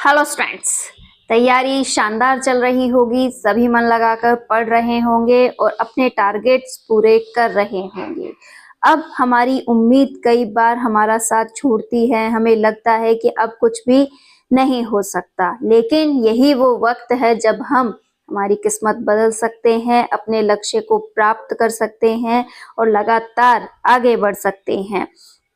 Hello students. तैयारी शानदार चल रही होगी, सभी मन लगाकर पढ़ रहे होंगे और अपने टारगेट्स पूरे कर रहे होंगे। अब हमारी उम्मीद कई बार हमारा साथ छोड़ती है, हमें लगता है कि अब कुछ भी नहीं हो सकता, लेकिन यही वो वक्त है जब हम हमारी किस्मत बदल सकते हैं, अपने लक्ष्य को प्राप्त कर सकते हैं और लगातार आगे बढ़ सकते हैं।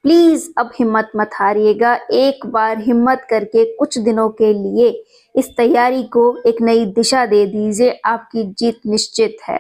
प्लीज अब हिम्मत मत हारिएगा, एक बार हिम्मत करके कुछ दिनों के लिए इस तैयारी को एक नई दिशा दे दीजिए। आपकी जीत निश्चित है।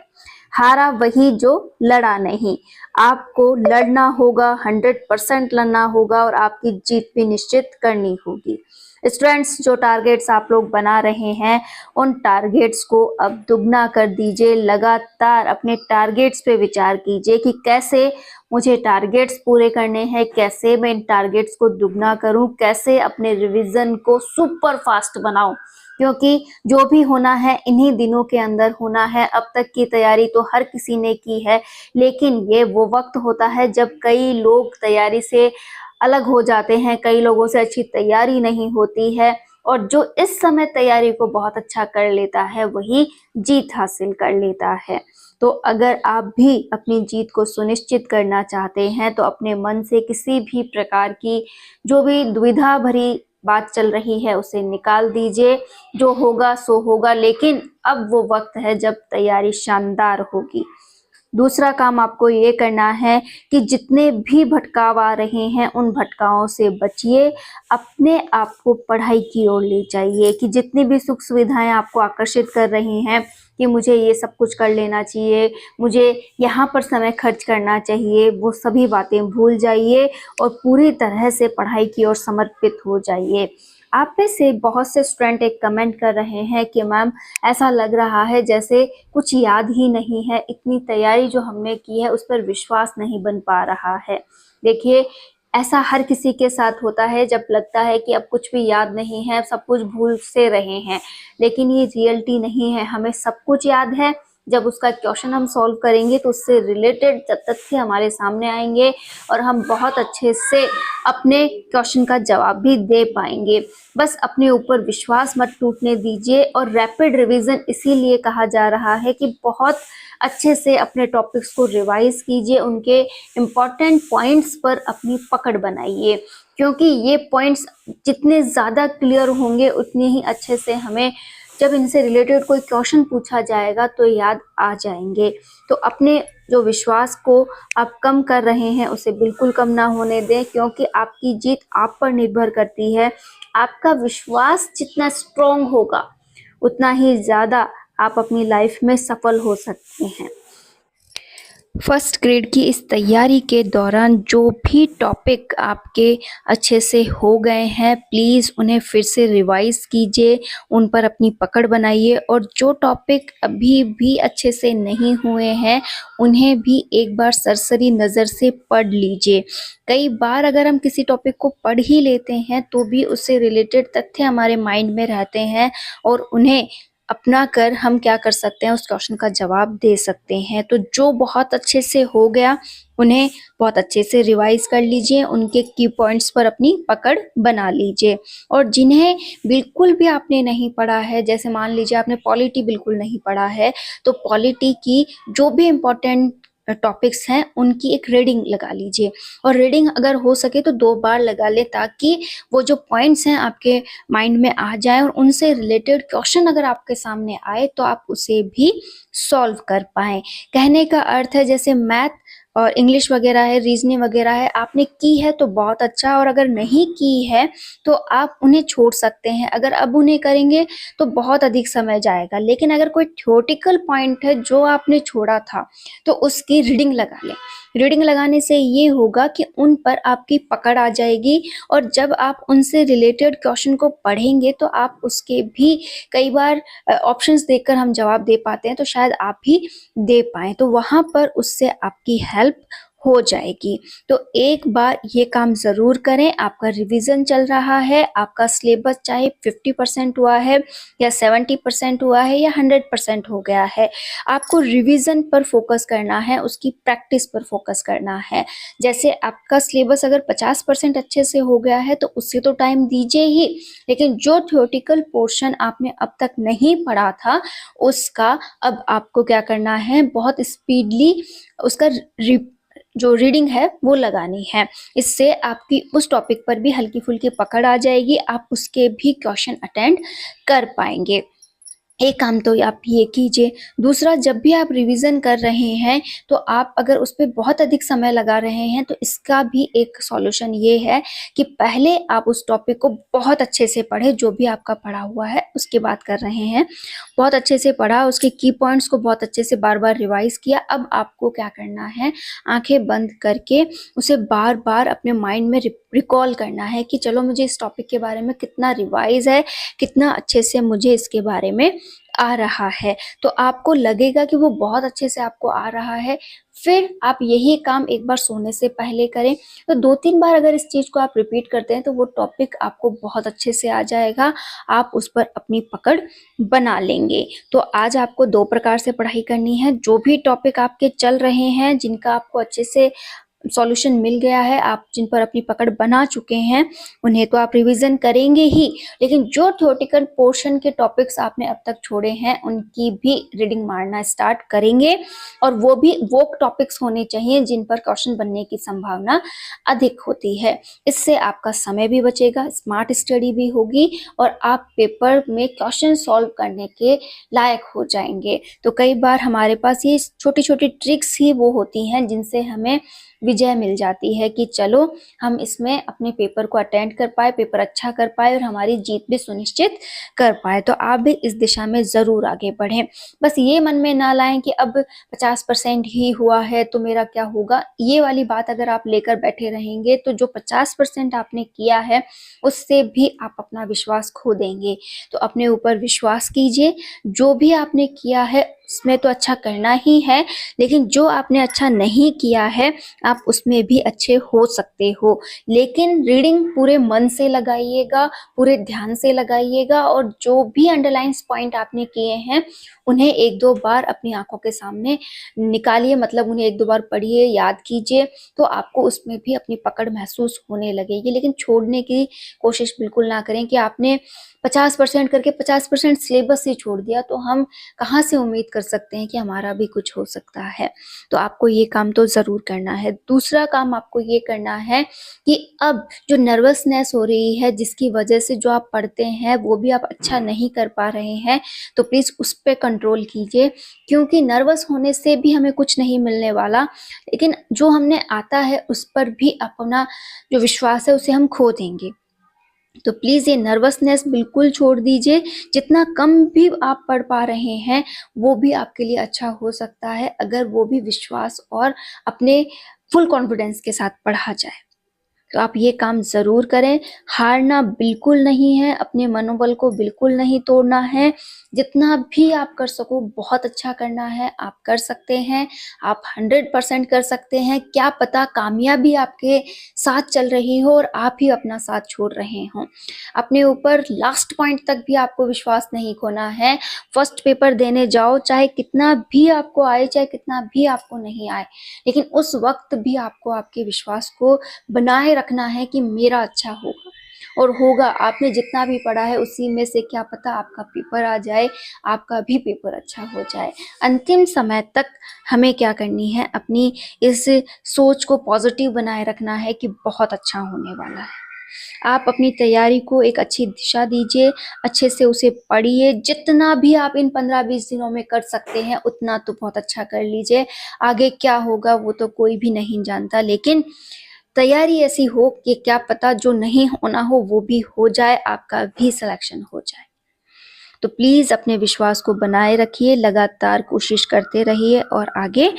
हारा वही जो लड़ा नहीं। आपको लड़ना होगा, 100% लड़ना होगा और आपकी जीत भी निश्चित करनी होगी। स्टूडेंट्स, जो टारगेट्स आप लोग बना रहे हैं उन टारगेट्स को अब दुगना कर दीजिए। लगातार अपने टारगेट्स पे विचार कीजिए कि कैसे मुझे टारगेट्स पूरे करने हैं, कैसे मैं इन टारगेट्स को दुगना करूं, कैसे अपने रिवीजन को सुपर फास्ट बनाऊं, क्योंकि जो भी होना है इन्हीं दिनों के अंदर होना है। अब तक की तैयारी तो हर किसी ने की है, लेकिन ये वो वक्त होता है जब कई लोग तैयारी से अलग हो जाते हैं, कई लोगों से अच्छी तैयारी नहीं होती है और जो इस समय तैयारी को बहुत अच्छा कर लेता है वही जीत हासिल कर लेता है। तो अगर आप भी अपनी जीत को सुनिश्चित करना चाहते हैं तो अपने मन से किसी भी प्रकार की जो भी दुविधा भरी बात चल रही है उसे निकाल दीजिए। जो होगा सो होगा, लेकिन अब वो वक्त है जब तैयारी शानदार होगी। दूसरा काम आपको ये करना है कि जितने भी भटकाव आ रहे हैं उन भटकावों से बचिए, अपने आप को पढ़ाई की ओर ले जाइए। कि जितनी भी सुख सुविधाएं आपको आकर्षित कर रही हैं कि मुझे ये सब कुछ कर लेना चाहिए, मुझे यहाँ पर समय खर्च करना चाहिए, वो सभी बातें भूल जाइए और पूरी तरह से पढ़ाई की ओर समर्पित हो जाइए। आप में से बहुत से स्टूडेंट एक कमेंट कर रहे हैं कि मैम ऐसा लग रहा है जैसे कुछ याद ही नहीं है, इतनी तैयारी जो हमने की है उस पर विश्वास नहीं बन पा रहा है। देखिए, ऐसा हर किसी के साथ होता है जब लगता है कि अब कुछ भी याद नहीं है, सब कुछ भूल से रहे हैं, लेकिन ये रियलिटी नहीं है। हमें सब कुछ याद है। जब उसका क्वेश्चन हम सॉल्व करेंगे तो उससे रिलेटेड तथ्य हमारे सामने आएंगे और हम बहुत अच्छे से अपने क्वेश्चन का जवाब भी दे पाएंगे। बस अपने ऊपर विश्वास मत टूटने दीजिए। और रैपिड रिवीजन इसीलिए कहा जा रहा है कि बहुत अच्छे से अपने टॉपिक्स को रिवाइज कीजिए, उनके इम्पॉर्टेंट पॉइंट्स पर अपनी पकड़ बनाइए, क्योंकि ये पॉइंट्स जितने ज़्यादा क्लियर होंगे उतने ही अच्छे से हमें जब इनसे रिलेटेड कोई क्वेश्चन पूछा जाएगा तो याद आ जाएंगे। तो अपने जो विश्वास को आप कम कर रहे हैं उसे बिल्कुल कम ना होने दें, क्योंकि आपकी जीत आप पर निर्भर करती है। आपका विश्वास जितना स्ट्रॉन्ग होगा उतना ही ज़्यादा आप अपनी लाइफ में सफल हो सकते हैं। फर्स्ट ग्रेड की इस तैयारी के दौरान जो भी टॉपिक आपके अच्छे से हो गए हैं, प्लीज़ उन्हें फिर से रिवाइज कीजिए, उन पर अपनी पकड़ बनाइए और जो टॉपिक अभी भी अच्छे से नहीं हुए हैं उन्हें भी एक बार सरसरी नज़र से पढ़ लीजिए। कई बार अगर हम किसी टॉपिक को पढ़ ही लेते हैं तो भी उससे रिलेटेड तथ्य हमारे माइंड में रहते हैं और उन्हें अपना कर हम क्या कर सकते हैं, उस क्वेश्चन का जवाब दे सकते हैं। तो जो बहुत अच्छे से हो गया उन्हें बहुत अच्छे से रिवाइज कर लीजिए, उनके की पॉइंट्स पर अपनी पकड़ बना लीजिए। और जिन्हें बिल्कुल भी आपने नहीं पढ़ा है, जैसे मान लीजिए आपने पॉलिटी बिल्कुल नहीं पढ़ा है, तो पॉलिटी की जो भी इम्पोर्टेंट टॉपिक्स हैं उनकी एक रीडिंग लगा लीजिए। और रीडिंग अगर हो सके तो 2 बार लगा ले, ताकि वो जो पॉइंट्स हैं आपके माइंड में आ जाए और उनसे रिलेटेड क्वेश्चन अगर आपके सामने आए तो आप उसे भी सॉल्व कर पाएं। कहने का अर्थ है जैसे मैथ और इंग्लिश वगैरह है, रीजनिंग वगैरह है, आपने की है तो बहुत अच्छा, और अगर नहीं की है तो आप उन्हें छोड़ सकते हैं। अगर अब उन्हें करेंगे तो बहुत अधिक समय जाएगा, लेकिन अगर कोई थ्योरेटिकल पॉइंट है जो आपने छोड़ा था तो उसकी रीडिंग लगा लें। रीडिंग लगाने से ये होगा कि उन पर आपकी पकड़ आ जाएगी और जब आप उनसे रिलेटेड क्वेश्चन को पढ़ेंगे तो आप उसके भी कई बार ऑप्शंस देखकर हम जवाब दे पाते हैं, तो शायद आप भी दे पाएँ, तो वहाँ पर उससे आपकी हेल्प हो जाएगी। तो एक बार ये काम ज़रूर करें। आपका रिवीजन चल रहा है, आपका सिलेबस चाहे 50% हुआ है या 70% हुआ है या 100% हो गया है, आपको रिवीजन पर फोकस करना है, उसकी प्रैक्टिस पर फोकस करना है। जैसे आपका सिलेबस अगर 50% अच्छे से हो गया है तो उससे तो टाइम दीजिए ही, लेकिन जो थ्योरेटिकल पोर्शन आपने अब तक नहीं पढ़ा था उसका अब आपको क्या करना है, बहुत स्पीडली उसका जो रीडिंग है वो लगानी है। इससे आपकी उस टॉपिक पर भी हल्की फुल्की पकड़ आ जाएगी, आप उसके भी क्वेश्चन अटेंड कर पाएंगे। एक काम तो आप ये कीजिए। दूसरा, जब भी आप रिवीजन कर रहे हैं तो आप अगर उस पे बहुत अधिक समय लगा रहे हैं तो इसका भी एक सॉल्यूशन ये है कि पहले आप उस टॉपिक को बहुत अच्छे से पढ़े, जो भी आपका पढ़ा हुआ है उसकी बात कर रहे हैं, बहुत अच्छे से पढ़ा, उसके की पॉइंट्स को बहुत अच्छे से बार बार रिवाइज किया। अब आपको क्या करना है, आंखें बंद करके उसे बार बार अपने माइंड में रिकॉल करना है कि चलो मुझे इस टॉपिक के बारे में कितना रिवाइज है, कितना अच्छे से मुझे इसके बारे में आ रहा है। तो आपको लगेगा कि वो बहुत अच्छे से आपको आ रहा है। फिर आप यही काम एक बार सोने से पहले करें। तो 2-3 बार अगर इस चीज़ को आप रिपीट करते हैं तो वो टॉपिक आपको बहुत अच्छे से आ जाएगा, आप उस पर अपनी पकड़ बना लेंगे। तो आज आपको 2 प्रकार से पढ़ाई करनी है। जो भी टॉपिक आपके चल रहे हैं, जिनका आपको अच्छे से सॉल्यूशन मिल गया है, आप जिन पर अपनी पकड़ बना चुके हैं, उन्हें तो आप रिवीजन करेंगे ही, लेकिन जो थ्योरेटिकल पोर्शन के टॉपिक्स आपने अब तक छोड़े हैं उनकी भी रीडिंग मारना स्टार्ट करेंगे। और वो भी वो टॉपिक्स होने चाहिए जिन पर क्वेश्चन बनने की संभावना अधिक होती है। इससे आपका समय भी बचेगा, स्मार्ट स्टडी भी होगी और आप पेपर में क्वेश्चन सॉल्व करने के लायक हो जाएंगे। तो कई बार हमारे पास ये छोटी छोटी ट्रिक्स ही वो होती हैं जिनसे हमें विजय मिल जाती है कि चलो हम इसमें अपने पेपर को अटेंड कर पाए, पेपर अच्छा कर पाए और हमारी जीत भी सुनिश्चित कर पाए। तो आप भी इस दिशा में ज़रूर आगे बढ़ें। बस ये मन में ना लाएं कि अब 50% ही हुआ है तो मेरा क्या होगा। ये वाली बात अगर आप लेकर बैठे रहेंगे तो जो 50% आपने किया है उससे भी आप अपना विश्वास खो देंगे। तो अपने ऊपर विश्वास कीजिए। जो भी आपने किया है उसमें तो अच्छा करना ही है, लेकिन जो आपने अच्छा नहीं किया है आप उसमें भी अच्छे हो सकते हो। लेकिन रीडिंग पूरे मन से लगाइएगा, पूरे ध्यान से लगाइएगा और जो भी अंडरलाइंस पॉइंट आपने किए हैं उन्हें 1-2 बार अपनी आंखों के सामने निकालिए, मतलब उन्हें 1-2 बार पढ़िए, याद कीजिए, तो आपको उसमें भी अपनी पकड़ महसूस होने लगेगी। लेकिन छोड़ने की कोशिश बिल्कुल ना करें कि आपने 50% करके 50% सिलेबस ही छोड़ दिया, तो हम कहाँ से उम्मीद कर सकते हैं कि हमारा भी कुछ हो सकता है। तो आपको ये काम तो ज़रूर करना है। दूसरा काम आपको ये करना है कि अब जो नर्वसनेस हो रही है जिसकी वजह से जो आप पढ़ते हैं वो भी आप अच्छा नहीं कर पा रहे हैं, तो प्लीज़ उस पे कंट्रोल कीजिए, क्योंकि नर्वस होने से भी हमें कुछ नहीं मिलने वाला, लेकिन जो हमने आता है उस पर भी अपना जो विश्वास है उसे हम खो देंगे। तो प्लीज़ ये नर्वसनेस बिल्कुल छोड़ दीजिए। जितना कम भी आप पढ़ पा रहे हैं वो भी आपके लिए अच्छा हो सकता है अगर वो भी विश्वास और अपने फुल कॉन्फिडेंस के साथ पढ़ा जाए। तो आप ये काम ज़रूर करें। हारना बिल्कुल नहीं है, अपने मनोबल को बिल्कुल नहीं तोड़ना है। जितना भी आप कर सको बहुत अच्छा करना है, आप कर सकते हैं, आप 100% कर सकते हैं। क्या पता कामयाबी आपके साथ चल रही हो और आप ही अपना साथ छोड़ रहे हों। अपने ऊपर लास्ट पॉइंट तक भी आपको विश्वास नहीं खोना है। फर्स्ट पेपर देने जाओ, चाहे कितना भी आपको आए, चाहे कितना भी आपको नहीं आए, लेकिन उस वक्त भी आपको आपके विश्वास को बनाए रखना है कि मेरा अच्छा होगा और होगा। आपने जितना भी पढ़ा है उसी में से क्या पता आपका पेपर आ जाए, आपका भी पेपर अच्छा हो जाए। अंतिम समय तक हमें क्या करनी है, अपनी इस सोच को पॉजिटिव बनाए रखना है कि बहुत अच्छा होने वाला है। आप अपनी तैयारी को एक अच्छी दिशा दीजिए, अच्छे से उसे पढ़िए। जितना भी आप इन 15-20 दिनों में कर सकते हैं उतना तो बहुत अच्छा कर लीजिए। आगे क्या होगा वो तो कोई भी नहीं जानता, लेकिन तैयारी ऐसी हो कि क्या पता जो नहीं होना हो वो भी हो जाए, आपका भी सिलेक्शन हो जाए। तो प्लीज़ अपने विश्वास को बनाए रखिए, लगातार कोशिश करते रहिए और आगे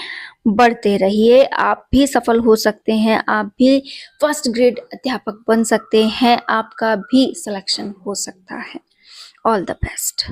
बढ़ते रहिए। आप भी सफल हो सकते हैं, आप भी फर्स्ट ग्रेड अध्यापक बन सकते हैं, आपका भी सिलेक्शन हो सकता है। All the best.